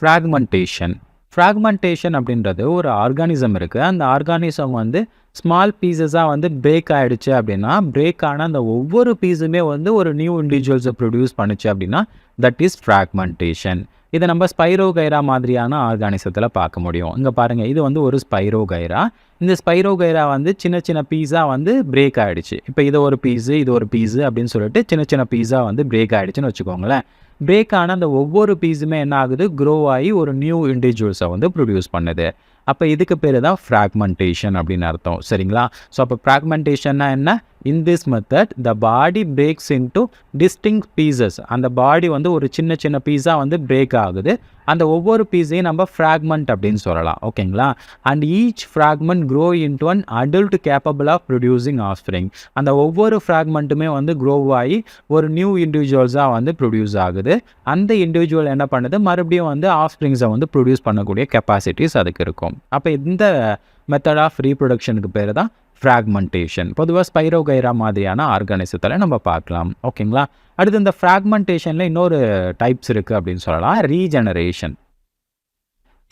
Fragmentation அப்படின்றது ஒரு organism இருக்குது. அந்த ஆர்கானிசம் வந்து ஸ்மால் பீசஸாக வந்து பிரேக் ஆகிடுச்சு அப்படின்னா, பிரேக் ஆன அந்த ஒவ்வொரு பீஸுமே வந்து ஒரு நியூ இண்டிவிஜுவல்ஸை ப்ரொடியூஸ் பண்ணுச்சு அப்படின்னா தட் இஸ் ஃப்ராக்மெண்டேஷன். இதை நம்ம ᴨᴏᴇ மாதிரியான ஆர்கானிசத்தில் பார்க்க முடியும். இங்கே பாருங்கள், இது வந்து ஒரு ᴨᴏᴇ. இந்த ᴨᴏᴇ வந்து சின்ன சின்ன பீஸாக வந்து பிரேக் ஆகிடுச்சு. இப்போ இது ஒரு பீஸு அப்படின்னு சொல்லிட்டு சின்ன சின்ன பீஸாக வந்து பிரேக் ஆகிடுச்சுன்னு வச்சுக்கோங்களேன். பிரேக் ஆன அந்த ஒவ்வொரு பீஸுமே என்ன ஆகுது, க்ரோ ஆகி ஒரு நியூ இண்டிவிஜுவல்ஸை வந்து ப்ரொடியூஸ் பண்ணுது. அப்போ இதுக்கு பேர் தான் ஃப்ராக்மெண்டேஷன் அப்படின்னு அர்த்தம். சரிங்களா? ஸோ அப்போ ஃப்ராக்மெண்டேஷன்னா என்ன? In this method the body breaks into distinct pieces. அந்த பாடி வந்து ஒரு சின்ன சின்ன பீஸாக வந்து பிரேக் ஆகுது. அந்த ஒவ்வொரு பீஸையும் நம்ம ஃப்ராக்மெண்ட் அப்படின்னு சொல்லலாம். ஓகேங்களா? And each fragment grow into an adult capable of producing offspring. அந்த ஒவ்வொரு ஃப்ராக்மெண்ட்டுமே வந்து க்ரோ ஆகி ஒரு நியூ இண்டிவிஜுவல்ஸாக வந்து ப்ரொடியூஸ் ஆகுது. அந்த இண்டிவிஜுவல் என்ன பண்ணுது, மறுபடியும் வந்து ஆஃப்ஸ்ப்ரிங்ஸை வந்து ப்ரொடியூஸ் பண்ணக்கூடிய கெப்பாசிட்டிஸ் அதுக்கு இருக்கும். அப்போ இந்த மெத்தட் ஆஃப் ரீப்ரொடக்ஷனுக்கு பேர் தான் ஃப்ராக்மெண்டேஷன். பொதுவாக ᴨᴏᴇ மாதிரியான ஆர்கானிசத்தில் நம்ம பார்க்கலாம். ஓகேங்களா? அடுத்து இந்த ஃப்ராக்மெண்டேஷனில் இன்னொரு டைப்ஸ் இருக்குது அப்படின்னு சொல்லலாம், ரீஜெனரேஷன்.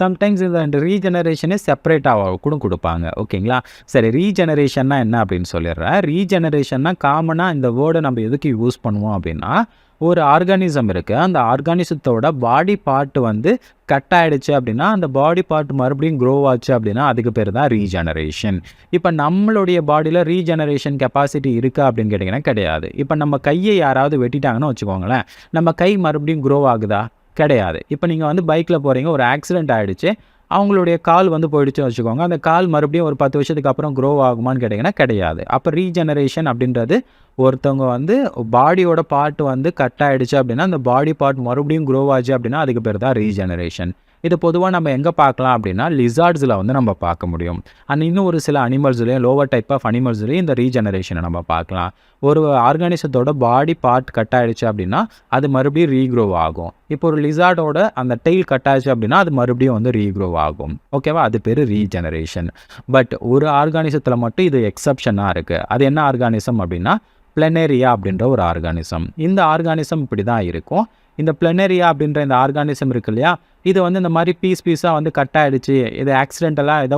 சம்டைம்ஸ் இந்த ரீஜெனரேஷனே செப்பரேட்டாக கூட கொடுப்பாங்க. ஓகேங்களா? சரி, ரீஜெனரேஷன்னா என்ன அப்படின்னு சொல்லிடுறேன். ரீஜெனரேஷன்னா காமனாக இந்த வேர்டை நம்ம எதுக்கு யூஸ் பண்ணுவோம் அப்படின்னா, ஒரு ஆர்கானிசம் இருக்குது, அந்த ஆர்கானிசத்தோட பாடி பார்ட் வந்து கட் ஆகிடுச்சு அப்படின்னா அந்த பாடி பார்ட் மறுபடியும் க்ரோ ஆச்சு அப்படின்னா அதுக்கு பேர் தான் ரீஜெனரேஷன். இப்போ நம்மளுடைய பாடியில் ரீஜெனரேஷன் கெப்பாசிட்டி இருக்கா அப்படின்னு கேட்டிங்கன்னா கிடையாது. இப்போ நம்ம கையை யாராவது வெட்டிட்டாங்கன்னு வச்சுக்கோங்களேன், நம்ம கை மறுபடியும் க்ரோ ஆகுதா? கிடையாது. இப்போ நீங்கள் வந்து பைக்கில் போகிறீங்க, ஒரு ஆக்சிடென்ட் ஆகிடுச்சு, அவங்களுடைய கால் வந்து போயிடுச்சுன்னு வச்சுக்கோங்க, அந்த கால் மறுபடியும் ஒரு 10 வருஷத்துக்கு அப்புறம் க்ரோ ஆகுமான்னு கேட்டிங்கன்னா கிடையாது. அப்போ ரீஜெனரேஷன் அப்படின்றது ஒருத்தவங்க வந்து பாடியோட பார்ட் வந்து கட் ஆகிடுச்சு அப்படின்னா அந்த பாடி பார்ட் மறுபடியும் க்ரோ ஆச்சு அப்படின்னா அதுக்கு பேர் தான் ரீஜெனரேஷன். இது பொதுவாக நம்ம எங்கே பார்க்கலாம் அப்படின்னா லிசார்ட்ஸில் வந்து நம்ம பார்க்க முடியும். அண்ட் இன்னும் ஒரு சில அனிமல்ஸ்லேயும், லோவர் டைப் ஆஃப் அனிமல்ஸ்லேயும் இந்த ரீஜெனரேஷனை நம்ம பார்க்கலாம். ஒரு ஆர்கானிசத்தோட பாடி பார்ட் கட் ஆகிடுச்சு அப்படின்னா அது மறுபடியும் ரீக்ரோ ஆகும். இப்போ ஒரு லிசார்டோட அந்த டெயில் கட் ஆச்சு அப்படின்னா அது மறுபடியும் வந்து ரீக்ரோ ஆகும். ஓகேவா? அது பேர் ரீஜெனரேஷன். பட் ஒரு ஆர்கானிசத்தில் மட்டும் இது எக்ஸப்ஷனாக இருக்குது. அது என்ன ஆர்கானிசம் அப்படின்னா ப்ளெனேரியா அப்படின்ற ஒரு ஆர்கானிசம். இந்த ஆர்கானிசம் இப்படி தான் இருக்கும். இந்த ப்ளெனேரியா அப்படின்ற இந்த ஆர்கானிசம் இருக்கு இல்லையா, இது வந்து இந்த மாதிரி பீஸாக வந்து கட் ஆகிடுச்சு, இது ஆக்சிடென்டலாக ஏதோ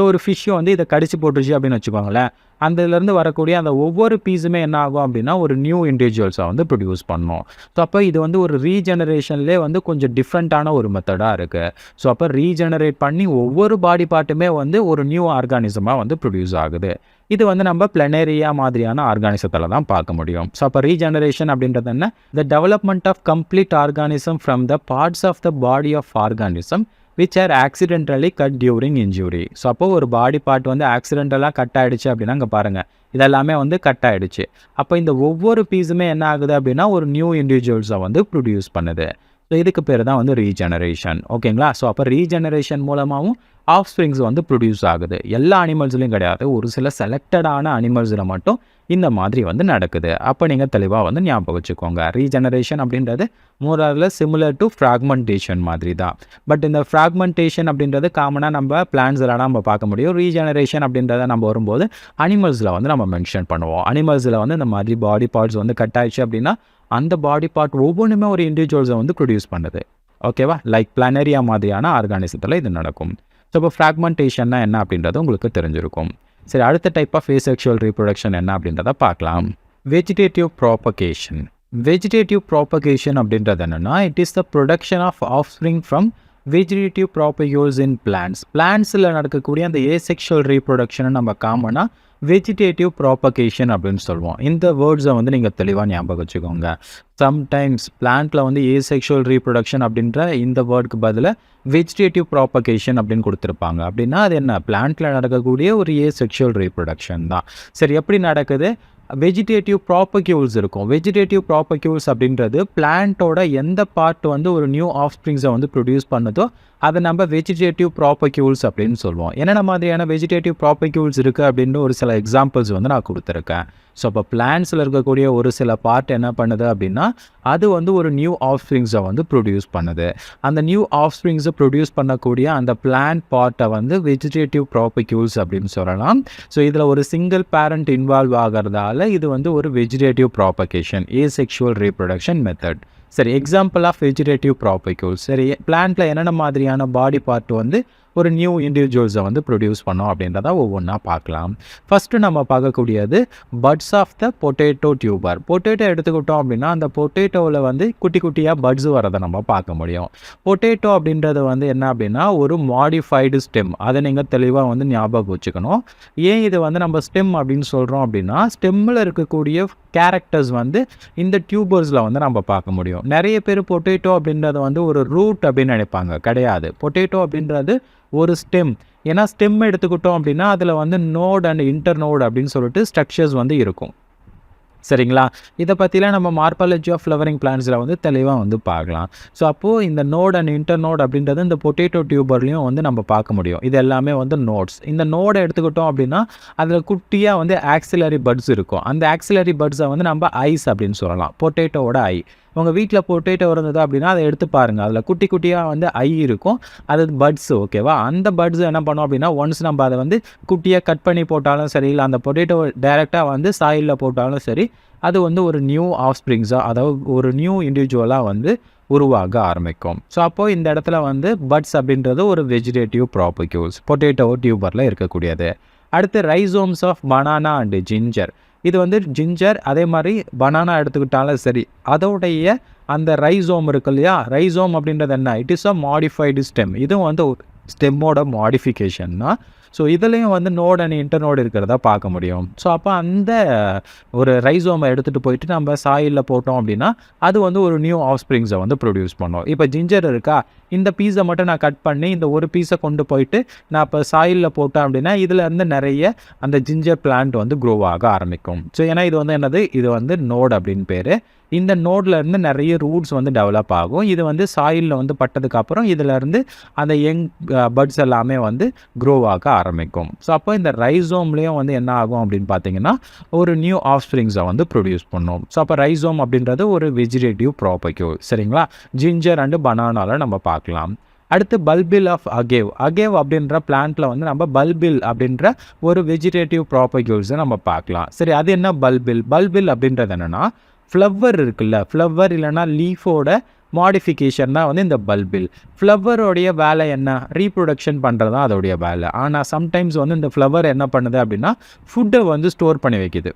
ஒரு ஃபிஷ்ஷும் வந்து இதை கடிச்சு போட்டுருச்சு அப்படின்னு வச்சுக்கோங்களேன். அந்த இதுலேருந்து வரக்கூடிய அந்த ஒவ்வொரு பீஸுமே என்ன ஆகும் அப்படின்னா ஒரு நியூ இண்டிவிஜுவல்ஸை வந்து ப்ரொடியூஸ் பண்ணணும். ஸோ அப்போ இது வந்து ஒரு ரீஜெனரேஷன்லேயே வந்து கொஞ்சம் டிஃப்ரெண்ட்டான ஒரு மெத்தடாக இருக்குது. ஸோ அப்போ ரீஜெனரேட் பண்ணி ஒவ்வொரு பாடி பார்ட்டுமே வந்து ஒரு நியூ ஆர்கானிசமாக வந்து ப்ரொடியூஸ் ஆகுது. இது வந்து நம்ம ப்ளெனேரியா மாதிரியான ஆர்கானிசத்தில் தான் பார்க்க முடியும். ஸோ அப்போ ரீஜெனரேஷன் அப்படின்றது என்ன? The development of complete organism from the parts of the body of organism which are accidentally cut during injury. So அப்போ ஒரு பாடி பார்ட் வந்து ஆக்சிடென்டலாக கட் ஆகிடுச்சு அப்படின்னா இங்கே பாருங்கள், இதெல்லாமே வந்து கட் ஆகிடுச்சு. அப்போ இந்த ஒவ்வொரு பீஸுமே என்ன ஆகுது அப்படின்னா ஒரு நியூ இண்டிவிஜுவல்ஸை வந்து ப்ரொடியூஸ் பண்ணுது. ஸோ இதுக்கு பேர் தான் வந்து ரீஜெனரேஷன். ஓகேங்களா? ஸோ அப்போ ரீஜெனரேஷன் மூலமாகவும் ஆஃப்ஸ்ப்ரிங்ஸ் வந்து ப்ரொடியூஸ் ஆகுது. எல்லா அனிமல்ஸ்லையும் கிடையாது, ஒரு சில செலக்டடான அனிமல்ஸில் மட்டும் இந்த மாதிரி வந்து நடக்குது. அப்போ நீங்கள் தெளிவாக வந்து ஞாபகம் வச்சுக்கோங்க. ரீஜெனரேஷன் அப்படின்றது மோராரில் சிமிலர் டு ஃப்ராக்மெண்டேஷன் மாதிரி தான். பட் இந்த ஃப்ராக்மெண்டேஷன் அப்படின்றது காமனாக நம்ம பிளான்ஸில் நம்ம பார்க்க முடியும். ரீஜெனரேஷன் அப்படின்றத நம்ம வரும்போது அனிமல்ஸில் வந்து நம்ம மென்ஷன் பண்ணுவோம். அனிமல்ஸில் வந்து இந்த மாதிரி பாடி பார்ட்ஸ் வந்து கட் ஆயிடுச்சு அப்படின்னா அந்த பாடி பார்ட் ஒவ்வொன்றுமே ஒரு இண்டிவிஜுவல்ஸை வந்து ப்ரொடியூஸ் பண்ணுது. ஓகேவா? லைக் ப்ளனேரியா மாதிரியான ஆர்கானிசத்தில் இது நடக்கும். ஸோ இப்போ ஃப்ராக்மெண்டேஷன்னா என்ன அப்படின்றது உங்களுக்கு தெரிஞ்சிருக்கும். சரி, அடுத்த டைப் ஆஃப் ஏசெக்ஷுவல் ரீப்ரொடக்ஷன் என்ன அப்படின்றத பார்க்கலாம். Vegetative propagation. வெஜிடேட்டிவ் ப்ராபகேஷன் அப்படின்றது என்னென்னா it is the production of offspring from vegetative propagules in plants. பிளான்ஸில் நடக்கக்கூடிய அந்த ஏசெக்ஷுவல் ரீப்ரொடக்ஷனை நம்ம காமனாக வெஜிடேட்டிவ் ப்ராபகேஷன் அப்படின்னு சொல்லுவோம். இந்த வேர்ட்ஸை வந்து நீங்கள் தெளிவாக ஞாபகம் வச்சுக்கோங்க. சம்டைம்ஸ் பிளான்ட்டில் வந்து ஏசெக்ஷுவல் ரீப்ரொடக்ஷன் அப்படின்ற இந்த வேர்டுக்கு பதிலாக வெஜிடேட்டிவ் ப்ராபகேஷன் அப்படின்னு கொடுத்துருப்பாங்க. அப்படின்னா அது என்ன? பிளான்ட்டில் நடக்கக்கூடிய ஒரு ஏசெக்ஷுவல் ரீப்ரொடக்ஷன் தான். சரி, எப்படி நடக்குது? வெஜிடேட்டிவ் ப்ராபக்யூல்ஸ் இருக்கும். வெஜிடேட்டிவ் ப்ராபக்யூல்ஸ் அப்படின்றது பிளான்ட்டோட எந்த பார்ட் வந்து ஒரு நியூ ஆஃப்ஸ்ப்ரிங்ஸை வந்து ப்ரொடியூஸ் பண்ணுதோ அதை நம்ம வெஜிடேட்டிவ் ப்ராபக்யூல்ஸ் அப்படின்னு சொல்லுவோம். என்னென்ன மாதிரியான வெஜிடேட்டிவ் ப்ராபக்யூல்ஸ் இருக்குது அப்படின்னு ஒரு சில எக்ஸாம்பிள்ஸ் வந்து நான் கொடுத்துருக்கேன். ஸோ அப்போ பிளான்ஸில் இருக்கக்கூடிய ஒரு சில பார்ட் என்ன பண்ணுது அப்படின்னா அது வந்து ஒரு நியூ ஆஃப்ஸ்ப்ரிங்ஸை வந்து ப்ரொடியூஸ் பண்ணுது. அந்த நியூ ஆஃப்ஸ்ப்ரிங்ஸை ப்ரொடியூஸ் பண்ணக்கூடிய அந்த பிளான்ட் பார்ட்டை வந்து வெஜிடேட்டிவ் ப்ராபக்யூல்ஸ் அப்படின்னு சொல்லலாம். ஸோ இதில் ஒரு சிங்கிள் பேரண்ட் இன்வால்வ் ஆகிறதால இது வந்து ஒரு vegetative propagation, asexual reproduction method. சரி, எக்ஸாம்பிள் ஆஃப் வெஜிடேட்டிவ் ப்ராபிக்யூல்ஸ். சரி, பிளான்ட்டில் என்னென்ன மாதிரியான பாடி பார்ட் வந்து ஒரு நியூ இண்டிவிஜுவல்ஸை வந்து ப்ரொடியூஸ் பண்ணோம் அப்படின்றத ஒவ்வொன்றா பார்க்கலாம். ஃபஸ்ட்டு நம்ம பார்க்கக்கூடியது buds of the potato tuber. Potato எடுத்துக்கிட்டோம் அப்படின்னா அந்த பொட்டேட்டோவில் வந்து குட்டி குட்டியாக பட்ஸ் வரதை நம்ம பார்க்க முடியும். பொட்டேட்டோ அப்படின்றது வந்து என்ன அப்படின்னா ஒரு மாடிஃபைடு ஸ்டெம். அதை நீங்கள் தெளிவாக வந்து ஞாபகம் வச்சுக்கணும். ஏன் இது வந்து நம்ம ஸ்டெம் அப்படின்னு சொல்கிறோம் அப்படின்னா ஸ்டெம்மில் இருக்கக்கூடிய கேரக்டர்ஸ் வந்து இந்த டியூபர்ஸில் வந்து நம்ம பார்க்க முடியும். நிறைய பேர் பொட்டேட்டோ அப்படின்றத வந்து ஒரு ரூட் அப்படின்னு நினைப்பாங்க. கிடையாது. பொட்டேட்டோ அப்படின்றது ஒரு ஸ்டெம். ஏன்னா ஸ்டெம் எடுத்துக்கிட்டோம் அப்படின்னா அதில் வந்து நோட் அண்ட் இன்டர்நோட் அப்படின்னு சொல்லிட்டு ஸ்ட்ரக்சர்ஸ் வந்து இருக்கும். சரிங்களா? இதை பற்றிலாம் நம்ம மார்பாலஜி ஆஃப் ஃப்ளவரிங் பிளான்ட்ஸில் வந்து தெளிவாக வந்து பார்க்கலாம். ஸோ அப்போது இந்த நோட் அண்ட் இன்டர்நோட் அப்படின்றது இந்த பொட்டேட்டோ டியூபர்லையும் வந்து நம்ம பார்க்க முடியும். இது எல்லாமே வந்து நோட்ஸ். இந்த நோடை எடுத்துக்கிட்டோம் அப்படின்னா அதில் குட்டியாக வந்து ஆக்சிலரி பட்ஸ் இருக்கும். அந்த ஆக்சிலரி பட்ஸை வந்து நம்ம ஐஸ் அப்படின்னு சொல்லலாம். பொட்டேட்டோவோட ஐ. உங்கள் வீட்டில் பொட்டேட்டோ இருந்தது அப்படின்னா அதை எடுத்து பாருங்கள். அதில் குட்டி குட்டியாக வந்து ஐ இருக்கும். அது பட்ஸ். ஓகேவா? அந்த பட்ஸ் என்ன பண்ணோம் அப்படின்னா ஒன்ஸ் நம்ம அதை வந்து குட்டியாக கட் பண்ணி போட்டாலும் சரி, இல்லை அந்த பொட்டேட்டோ டைரெக்டாக வந்து சாயிலில் போட்டாலும் சரி, அது வந்து ஒரு நியூ ஆஃப்ஸ்ப்ரிங்ஸாக, அதாவது ஒரு நியூ இண்டிவிஜுவலாக வந்து உருவாக ஆரம்பிக்கும். ஸோ அப்போது இந்த இடத்துல வந்து பட்ஸ் அப்படின்றது ஒரு வெஜிடேட்டிவ் ப்ராபிக்யூல்ஸ், பொட்டேட்டோ டியூபரில் இருக்கக்கூடியது. அடுத்து ரைசோம்ஸ் ஆஃப் பனானா அண்டு ஜிஞ்சர். இது வந்து ஜிஞ்சர், அதே மாதிரி பனானா எடுத்துக்கிட்டாலும் சரி, அதோடைய அந்த ரைசோம் இருக்கு இல்லையா? ரைசோம் அப்படின்றது என்ன? It is a modified stem. இதுவும் வந்து ஸ்டெம்மோட மாடிஃபிகேஷன் தான். ஸோ இதுலேயும் வந்து நோட் அண்ட் இன்டர்நோட் இருக்கிறதா பார்க்க முடியும். ஸோ அப்போ அந்த ஒரு ரைசோமை எடுத்துகிட்டு போயிட்டு நம்ம சாயிலில் போட்டோம் அப்படின்னா அது வந்து ஒரு நியூ ஆஃப்ஸ்ப்ரிங்ஸை வந்து ப்ரொடியூஸ் பண்ணோம். இப்போ ஜிஞ்சர் இருக்கா, இந்த பீஸை மட்டும் நான் கட் பண்ணி இந்த ஒரு பீஸை கொண்டு போயிட்டு நான் இப்போ சாயிலில் போட்டேன் அப்படின்னா இதில் இருந்து நிறைய அந்த ஜிஞ்சர் பிளான்ட் வந்து க்ரோ ஆக ஆரம்பிக்கும். ஸோ ஏன்னா இது வந்து என்னது, இது வந்து நோட் அப்படின்னு பேர். இந்த நோடில் இருந்து நிறைய ரூட்ஸ் வந்து டெவலப் ஆகும். இது வந்து சாயிலில் வந்து பட்டதுக்கப்புறம் இதிலேருந்து அந்த யங் பட்ஸ் எல்லாமே வந்து க்ரோ ஆக ஆரம்பிக்கும். ஸோ அப்போ இந்த ரைசோம்லேயும் வந்து என்ன ஆகும் அப்படின்னு பார்த்தீங்கன்னா ஒரு நியூ ஆஃப்ஸ்ப்ரிங்ஸை வந்து ப்ரொடியூஸ் பண்ணும். ஸோ அப்போ ரைசோம் அப்படின்றது ஒரு வெஜிடேட்டிவ் ப்ராபிக்யூல். சரிங்களா? ஜிஞ்சர் அண்டு பனானாவில் நம்ம பார்க்கலாம். அடுத்து பல்பில் ஆஃப் அகேவ். அகேவ் அப்படின்ற பிளான்ட்டில் வந்து நம்ம பல்பில் அப்படின்ற ஒரு வெஜிடேட்டிவ் ப்ராபிக்யூல்ஸை நம்ம பார்க்கலாம். சரி, அது என்ன பல்பில்? பல்பில் அப்படின்றது என்னென்னா ஃப்ளவர் இருக்குல்ல, ஃப்ளவர் இல்லைனா லீஃபோட மாடிஃபிகேஷன் தான் வந்து இந்த பல்பில். ஃப்ளவரோடைய வேலை என்ன? ரீப்ரொடக்ஷன் பண்ணுறது தான் அதோடைய வேலை. ஆனால் சம்டைம்ஸ் வந்து இந்த ஃப்ளவர் என்ன பண்ணுது அப்படின்னா ஃபுட்டை வந்து ஸ்டோர் பண்ணி வைக்குது.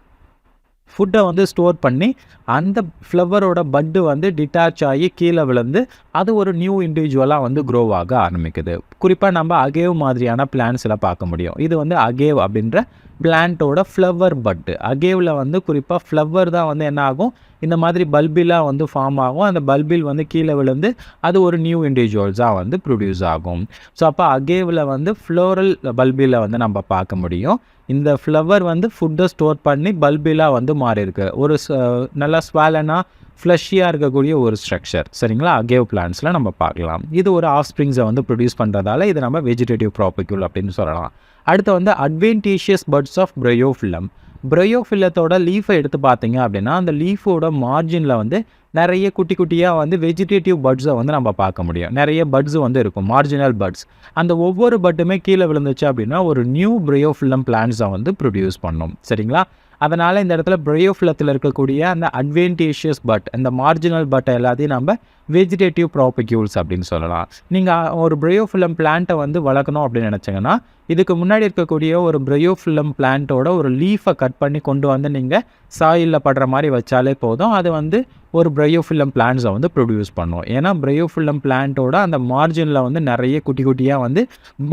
ஃபுட்டை வந்து ஸ்டோர் பண்ணி அந்த ஃப்ளவரோட பட்டு வந்து டிட்டாச் ஆகி கீழே விழுந்து அது ஒரு நியூ இண்டிவிஜுவலாக வந்து க்ரோ ஆக ஆரம்பிக்குது. குறிப்பாக நம்ம அகேவ் மாதிரியான பிளான்ட்ஸில் பார்க்க முடியும். இது வந்து அகேவ் அப்படின்ற பிளான்ட்டோட ஃப்ளவர் பட்டு. அகேவில் வந்து குறிப்பாக ஃப்ளவர் தான் வந்து என்ன ஆகும், இந்த மாதிரி பல்பிலாக வந்து ஃபார்ம் ஆகும். அந்த பல்பில் வந்து கீழே விழுந்து அது ஒரு நியூ இண்டிவிஜுவல்ஸாக வந்து ப்ரொடியூஸ் ஆகும். ஸோ அப்போ அகேவில் வந்து ஃப்ளோரல் பல்பில் வந்து நம்ம பார்க்க முடியும். இந்த ஃப்ளவர் வந்து ஃபுட்டை ஸ்டோர் பண்ணி பல்பிலாக வந்து மாறி இருக்கு. ஒரு நல்லா ஸ்வாலனாக ஃப்ளஷியாக இருக்கக்கூடிய ஒரு ஸ்ட்ரக்சர். சரிங்களா? அகேவ் பிளான்ட்ஸில் நம்ம பார்க்கலாம். இது ஒரு ஆஃப்ஸ்ப்ரிங்ஸை வந்து ப்ரொடியூஸ் பண்ணுறதால இது நம்ம வெஜிடேட்டிவ் ப்ராபிக்யூல் அப்படின்னு சொல்லலாம். அடுத்து வந்து அட்வென்டீஷியஸ் பட்ஸ் ஆஃப் ப்ரையோஃபில்லம். ப்ரையோஃபில்லத்தோட லீஃபை எடுத்து பார்த்தீங்க அப்படின்னா அந்த லீஃபோட மார்ஜினில் வந்து நிறைய குட்டி குட்டியாக வந்து வெஜிடேட்டிவ் பட்ஸை வந்து நம்ம பார்க்க முடியும். நிறைய பட்ஸ் வந்து இருக்கும், மார்ஜினல் பட்ஸ். அந்த ஒவ்வொரு பட்டுமே கீழே விழுந்துச்சு அப்படின்னா ஒரு நியூ ப்ரையோஃபில்லம் பிளான்ட்ஸை வந்து ப்ரொடியூஸ் பண்ணும். சரிங்களா? அதனால் இந்த இடத்துல ப்ரையோஃபில்லத்தில் இருக்கக்கூடிய அந்த அட்வென்டேஷியஸ் பட், அந்த மார்ஜினல் பட்டை எல்லாத்தையும் நம்ம வெஜிடேட்டிவ் ப்ராபிக்யூல்ஸ் அப்படின்னு சொல்லலாம். நீங்கள் ஒரு ப்ரையோஃபில்லம் பிளான்ட்டை வந்து வளர்க்கணும் அப்படின்னு நினச்சிங்கன்னா இதுக்கு முன்னாடி இருக்கக்கூடிய ஒரு ப்ரையோஃபில்லம் பிளான்ட்டோட ஒரு லீஃபை கட் பண்ணி கொண்டு வந்து நீங்கள் சாயிலில் படுற மாதிரி வச்சாலே போதும். அது வந்து ஒரு ப்ரையோஃபில்லம் பிளான்ட்ஸை வந்து ப்ரொடியூஸ் பண்ணும். ஏன்னா ப்ரையோஃபில்லம் பிளான்ட்டோட அந்த மார்ஜினில் வந்து நிறைய குட்டி குட்டியாக வந்து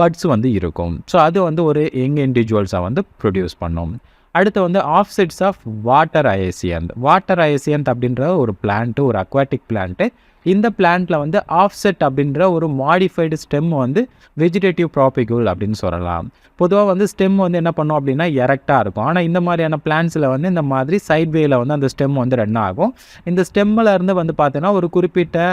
பட்ஸ் வந்து இருக்கும். ஸோ அது வந்து ஒரு யங் இண்டிவிஜுவல்ஸை வந்து ப்ரொடியூஸ் பண்ணும். அடுத்து வந்து ஆஃப்செட்ஸ் ஆஃப் வாட்டர் அயசியன்த். வாட்டர் அயசியன்த் அப்படின்ற ஒரு பிளான்ட்டு, ஒரு அக்வாட்டிக் பிளான்ட்டு. இந்த பிளான்ட்டில் வந்து ஆஃப்செட் அப்படின்ற ஒரு மாடிஃபைடு ஸ்டெம் வந்து வெஜிடேட்டிவ் ப்ராபிக்யூல் அப்படின்னு சொல்லலாம். பொதுவாக வந்து ஸ்டெம் வந்து என்ன பண்ணோம் அப்படின்னா எரெக்டாக இருக்கும். ஆனால் இந்த மாதிரியான பிளான்ட்ஸில் வந்து இந்த மாதிரி சைட்வேயில் வந்து அந்த ஸ்டெம் வந்து ரன் ஆகும். இந்த ஸ்டெம்மில் இருந்து வந்து பார்த்தீங்கன்னா ஒரு குறிப்பிட்ட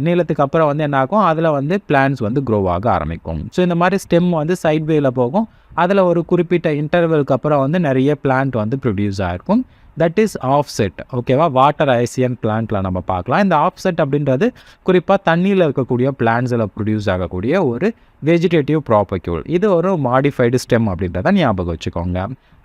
நீளத்துக்கு அப்புறம் வந்து என்ன ஆகும், அதில் வந்து பிளான்ட்ஸ் வந்து க்ரோ ஆக ஆரம்பிக்கும். ஸோ இந்த மாதிரி ஸ்டெம் வந்து சைட்வேயில் போகும். அதில் ஒரு குறிப்பிட்ட இன்டர்வலுக்கு அப்புறம் வந்து நிறைய பிளான்ட் வந்து ப்ரொடியூஸ் ஆகிருக்கும். That is offset. ஓகேவா? வாட்டர் ஐசியன் பிளான்ட்டில் நம்ம பார்க்கலாம். இந்த ஆஃப்செட் அப்படின்றது குறிப்பாக தண்ணியில் இருக்கக்கூடிய பிளான்ட்ஸில் ப்ரொடியூஸ் ஆகக்கூடிய ஒரு வெஜிடேட்டிவ் ப்ராபக்யூல். இது ஒரு மாடிஃபைடு ஸ்டெம் அப்படின்றத ஞாபகம் வச்சுக்கோங்க.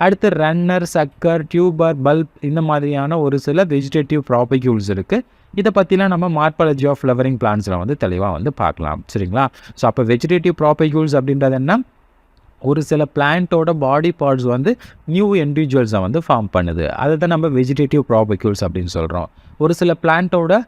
அடுத்து ரன்னர், சக்கர், டியூபர், பல்ப் இந்த மாதிரியான ஒரு சில வெஜிடேட்டிவ் ப்ராபக்யூல்ஸ் இருக்குது. இதை பற்றிலாம் நம்ம மார்பாலஜி ஆஃப் ஃப்ளவரிங் பிளான்ட்ஸில் வந்து தெளிவாக வந்து பார்க்கலாம். சரிங்களா? ஸோ அப்போ வெஜிடேட்டிவ் ப்ராபக்யூல்ஸ் அப்படின்றது என்ன? ஒரு சில பிளான்ட்டோட பாடி பார்ட்ஸ் வந்து நியூ இண்டிவிஜுவல்ஸை வந்து ஃபார்ம் பண்ணுது. அதை தான் நம்ம வெஜிடேட்டிவ் ப்ராபக்யூல்ஸ் அப்படின்னு சொல்கிறோம். ஒரு சில பிளான்ட்டோட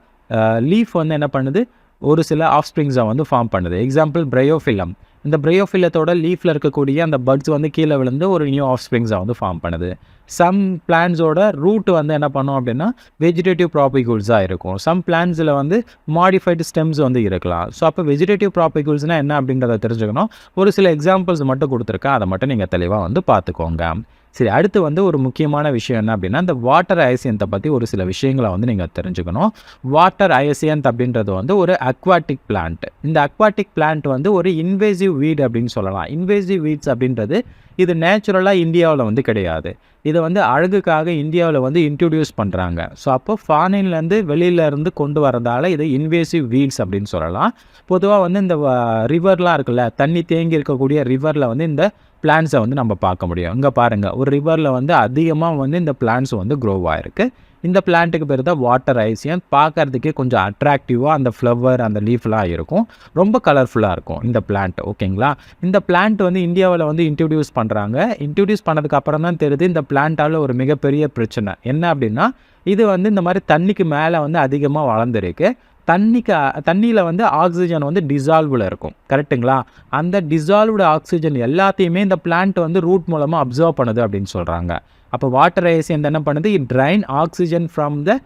லீஃப் வந்து என்ன பண்ணுது? ஒரு சில ஆஃப்ஸ்ப்ரிங்ஸை வந்து ஃபார்ம் பண்ணுது. எக்ஸாம்பிள் பிரையோஃபிலம். இந்த பிரையோஃபிலத்தோட லீஃபில் இருக்கக்கூடிய அந்த பட்ஸ் வந்து கீழே விழுந்து ஒரு நியூ ஆஃப்ஸ்ப்ரிங்ஸை வந்து ஃபார்ம் பண்ணுது. சம் பிளான்ஸோட ரூட் வந்து என்ன பண்ணும் அப்படின்னா வெஜிடேட்டிவ் ப்ராபக்யூல்ஸாக இருக்கும். சம் பிளான்ஸில் வந்து மாடிஃபைடு ஸ்டெம்ஸ் வந்து இருக்கலாம். ஸோ அப்போ வெஜிடேட்டிவ் ப்ராபக்யூல்ஸ்னால் என்ன அப்படின்றத தெரிஞ்சுக்கணும். ஒரு சில எக்ஸாம்பிள்ஸ் மட்டும் கொடுத்துருக்கேன், அதை மட்டும் நீங்கள் தெளிவாக வந்து பார்த்துக்கோங்க. சரி, அடுத்து வந்து ஒரு முக்கியமான விஷயம் என்ன அப்படின்னா இந்த வாட்டர் ஐசியன்த்தை பற்றி ஒரு சில விஷயங்களை வந்து நீங்கள் தெரிஞ்சுக்கணும். வாட்டர் ஐசியன்த் அப்படின்றது வந்து ஒரு அக்வாட்டிக் பிளான்ட். இந்த அக்வாட்டிக் பிளான்ட் வந்து ஒரு இன்வேசிவ் வீட் அப்படின்னு சொல்லலாம். இன்வேசிவ் வீட்ஸ் அப்படின்றது இது நேச்சுரலாக இந்தியாவில் வந்து கிடையாது. இதை வந்து அழகுக்காக இந்தியாவில் வந்து இன்ட்ரடியூஸ் பண்ணுறாங்க. ஸோ அப்போ ஃபாரின்லேருந்து வெளியிலேருந்து கொண்டு வரதால் இது இன்வேசிவ் வீட்ஸ் அப்படின்னு சொல்லலாம். பொதுவாக வந்து இந்த ரிவர்லாம் இருக்குல்ல, தண்ணி தேங்கி இருக்கக்கூடிய ரிவரில் வந்து இந்த பிளான்ட்ஸை வந்து நம்ம பார்க்க முடியும். இங்கே பாருங்கள், ஒரு ரிவரில் வந்து அதிகமாக வந்து இந்த பிளான்ட்ஸ் வந்து க்ரோ ஆகிருக்கு. இந்த பிளான்ட்டுக்கு பேர் தான் வாட்டர் ஐசியன். பார்க்குறதுக்கே கொஞ்சம் அட்ராக்டிவாக அந்த ஃப்ளவர் அந்த லீஃப்லாம் இருக்கும். ரொம்ப கலர்ஃபுல்லாக இருக்கும் இந்த பிளான்ட். ஓகேங்களா? இந்த பிளான்ட் வந்து இந்தியாவில் வந்து இன்ட்ரடியூஸ் பண்ணுறாங்க. இன்ட்ரடியூஸ் பண்ணதுக்கு அப்புறம் தான் தெரியுது இந்த பிளான்ட்டால் ஒரு மிகப்பெரிய பிரச்சனை என்ன அப்படின்னா இது வந்து இந்த மாதிரி தண்ணிக்கு மேலே வந்து அதிகமாக வளர்ந்துருக்கு. தண்ணியில் வந்து ஆக்சிஜன் வந்து டிசால்வில் இருக்கும். கரெக்டுங்களா? அந்த டிசால்வ்டு ஆக்சிஜன் எல்லாத்தையுமே இந்த பிளான்ட் வந்து ரூட் மூலமாக அப்சர்வ் பண்ணுது அப்படின்னு சொல்கிறாங்க. அப்போ வாட்டர் ஐசியன் என்ன பண்ணுது? It drain oxygen from the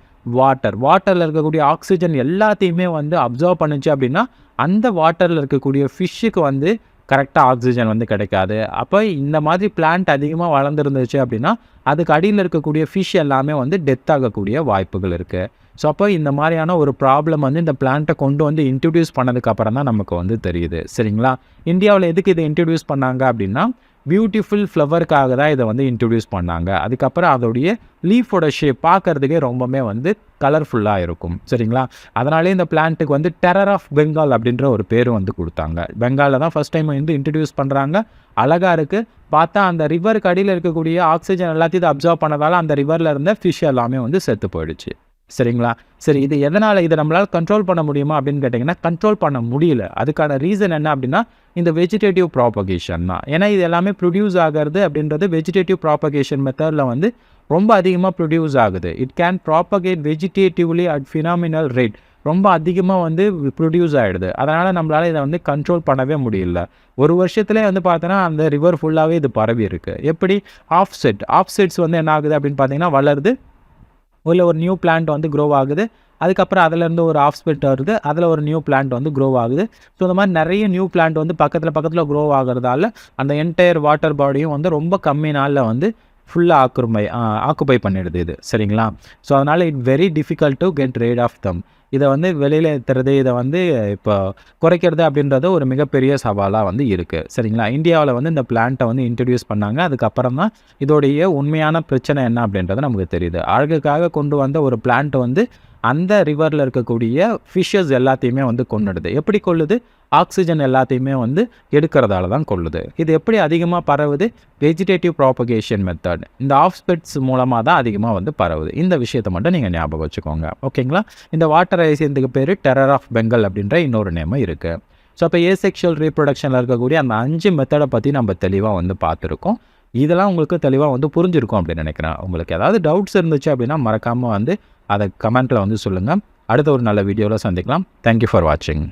வாட்டரில் இருக்கக்கூடிய ஆக்சிஜன் எல்லாத்தையுமே வந்து அப்சர்வ் பண்ணுச்சு அப்படின்னா அந்த வாட்டரில் இருக்கக்கூடிய ஃபிஷ்ஷுக்கு வந்து கரெக்டாக ஆக்சிஜன் வந்து கிடைக்காது. அப்போ இந்த மாதிரி பிளான்ட் அதிகமாக வளர்ந்துருந்துச்சு அப்படின்னா அதுக்கு அடியில் இருக்கக்கூடிய ஃபிஷ் எல்லாமே வந்து டெத் ஆகக்கூடிய வாய்ப்புகள் இருக்குது. ஸோ அப்போ இந்த மாதிரியான ஒரு ப்ராப்ளம் வந்து இந்த பிளான்ட்டை கொண்டு வந்து இன்ட்ரடியூஸ் பண்ணதுக்கப்புறம் தான் நமக்கு வந்து தெரியுது. சரிங்களா? இந்தியாவில் எதுக்கு இதை இன்ட்ரடியூஸ் பண்ணாங்க அப்படின்னா பியூட்டிஃபுல் ஃப்ளவருக்காக தான் இதை வந்து இன்ட்ரடியூஸ் பண்ணாங்க. அதுக்கப்புறம் அதோடைய லீஃபோட ஷேப் பார்க்குறதுக்கே ரொம்பவே வந்து கலர்ஃபுல்லாக இருக்கும். சரிங்களா? அதனாலே இந்த பிளான்ட்டுக்கு வந்து டெரர் ஆஃப் பெங்கால் அப்படின்ற ஒரு பேர் வந்து கொடுத்தாங்க. பெங்காலில் தான் ஃபஸ்ட் டைம் வந்து இன்ட்ரடியூஸ் பண்ணுறாங்க. அழகாக இருக்குது. பார்த்தா அந்த ரிவருக்கு அடியில் இருக்கக்கூடிய ஆக்சிஜன் எல்லாத்தையும் இதை அப்சர்வ் பண்ணதால் அந்த ரிவரில் இருந்த ஃபிஷ் எல்லாமே வந்து செத்து போயிடுச்சு. சரிங்களா? சரி, இது எதனால் இதை நம்மளால் கண்ட்ரோல் பண்ண முடியுமா அப்படின்னு கேட்டிங்கன்னா கண்ட்ரோல் பண்ண முடியல. அதுக்கான ரீசன் என்ன அப்படின்னா இந்த வெஜிடேட்டிவ் ப்ராபகேஷன் தான். ஏன்னா இது எல்லாமே ப்ரொடியூஸ் ஆகிறது அப்படின்றது வெஜிடேட்டிவ் ப்ராபகேஷன் மெத்தடில் வந்து ரொம்ப அதிகமாக ப்ரொடியூஸ் ஆகுது. It can propagate vegetatively at phenomenal rate. ரொம்ப அதிகமாக வந்து ப்ரொடியூஸ் ஆகிடுது. அதனால் நம்மளால் இதை வந்து கண்ட்ரோல் பண்ணவே முடியல. ஒரு வருஷத்துலேயே வந்து பார்த்தோன்னா அந்த ரிவர் ஃபுல்லாகவே இது பரவி இருக்குது. எப்படி? ஆஃப்செட்ஸ் வந்து என்ன ஆகுது அப்படின்னு பார்த்தீங்கன்னா வளருது. இல்லை ஒரு நியூ பிளான்ட் வந்து க்ரோ ஆகுது. அதுக்கப்புறம் அதிலேருந்து ஒரு ஆஃப்ஸ்பிட் வருது. அதில் ஒரு நியூ பிளான்ட் வந்து க்ரோ ஆகுது. ஸோ இந்த மாதிரி நிறைய நியூ பிளான்ட் வந்து பக்கத்தில் க்ரோ ஆகிறதால அந்த என்டையர் வாட்டர் பாடியும் வந்து ரொம்ப கம்மி நாளில் வந்து ஃபுல்லாக ஆக்குபை பண்ணிடுது இது. சரிங்களா? ஸோ அதனால் it very difficult to get rid of them. இதை வந்து வெளியில் ஏற்றுறது, இதை வந்து இப்போ குறைக்கிறது அப்படின்றது ஒரு மிகப்பெரிய சவாலாக வந்து இருக்குது. சரிங்களா? இந்தியாவில் வந்து இந்த பிளான்ட்டை வந்து இன்ட்ரடியூஸ் பண்ணாங்க. அதுக்கப்புறம் தான் இதோடைய உண்மையான பிரச்சனை என்ன அப்படின்றது நமக்கு தெரியுது. அழகுக்காக கொண்டு வந்த ஒரு பிளான்ட் வந்து அந்த ரிவரில் இருக்கக்கூடிய ஃபிஷ்ஷஸ் எல்லாத்தையுமே வந்து கொன்னுடுது. எப்படி கொள்ளுது? ஆக்சிஜன் எல்லாத்தையுமே வந்து எடுக்கிறதால தான் கொள்ளுது. இது எப்படி அதிகமாக பரவுது? Vegetative propagation method. இந்த ஆஃப்ஸ்பெட்ஸ் மூலமாக தான் அதிகமாக வந்து பரவுது. இந்த விஷயத்தை மட்டும் நீங்கள் ஞாபகம் வச்சுக்கோங்க. ஓகேங்களா? இந்த வாட்டர் ஐசியன்ட்டுக்கு பேர் டெரர் ஆஃப் பெங்கால் அப்படின்ற இன்னொரு நேமும் இருக்குது. ஸோ அப்போ ஏசெக்ஷுவல் ரீப்ரொடக்ஷனில் இருக்கக்கூடிய அந்த 5 மெத்தடை பற்றி நம்ம தெளிவாக வந்து பார்த்துருக்கோம். இதெல்லாம் உங்களுக்கு தெளிவாக வந்து புரிஞ்சிருக்கும் அப்படின்னு நினைக்கிறேன். உங்களுக்கு ஏதாவது டவுட்ஸ் இருந்துச்சு அப்படின்னா மறக்காமல் வந்து அதை கமெண்ட்டில் வந்து சொல்லுங்கள். அடுத்த ஒரு நல்ல வீடியோவில் சந்திக்கலாம். தேங்க்யூ ஃபார் வாட்சிங்.